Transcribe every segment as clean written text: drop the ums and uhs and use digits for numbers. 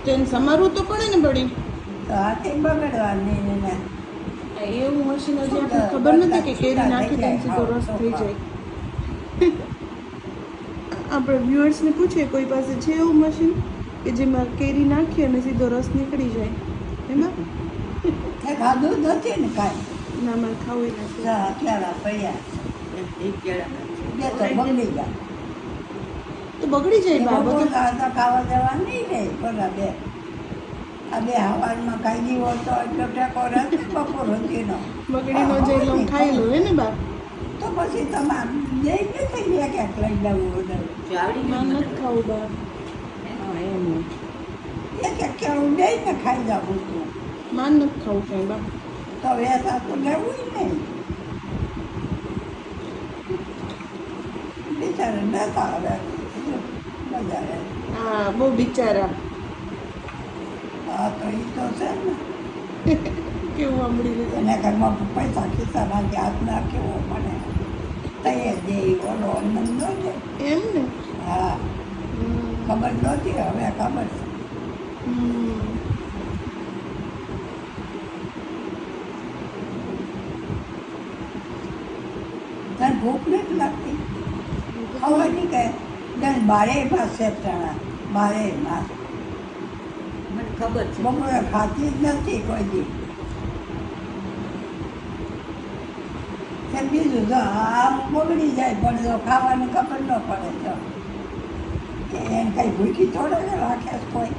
તો એને સમારવું તો પડે ને બળી. તો હાથે બગડવાની ને એવું મશીન હજી આપણે ખબર નથી કે કેરી નાખી તો સીધો રસ થઈ જાય. આપણે વ્યુઅર્સને પૂછીએ કોઈ પાસે છે એવું મશીન કે જેમાં કેરી નાખીએ અને સીધો રસ નીકળી જાય એમાં. ખાધું નથી ને કાંઈ. ના મારે ખાવું નથી. અત્યારે પડ્યા બે તો બગડી ગયા. તો બગડી જાય બા બપોર બધું. તો ખાવા જવા નહીં રહે પેલા બે આ બે હવારમાં ખાઈ ગઈ હોય તો એટલો ટેકો રહેશે બપોર સુધીનો. બગડી નો જાય એટલે હું ખાઈ લઉં હે ને બા. તો પછી તમારે જઈ નથી લે ક્યાંક લઈ લેવું ઓર્ડર મારે નથી ખાવું બા. એમ એક એક કેળું જઈને ખાઈ જવું તું મારે નથી ખાવું કાંઈ બા. તો વેસા તો લેવું નહીં બિચારે નતા હવે બજારે. હા બહુ બિચારા. હા તો એ તો છે ને કેવું સાંભળી લીધું. એના ઘરમાં પૈસા ખિસ્સામાં કે હાથ ના કેવો મને તઈએ જે ઓલો આનંદ નો છે. એમ ને. હા ખબર નહોતી હવે ખબર છે. હમ. તને ભૂખ નથી લાગતી ખાવાની કે તને બારે પાસે ચણા બારે માસ મને ખબર છે. બપોરે ખાતી જ નથી કોઈ દી. બીજું તો આમ બગડી જાય પણ જો ખાવાની ખબર ન પડે તો કે એને કઈ ભૂખી થોડે ને રાખે છે કોઈ.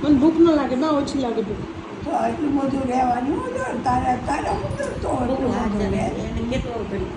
મને ભૂખ ન લાગે ના ઓછી લાગે ભૂખ. તો એટલું બધું રહેવાનું તારે તારે હું તો એટલું બધું રહે. એને કેટલો ઘડી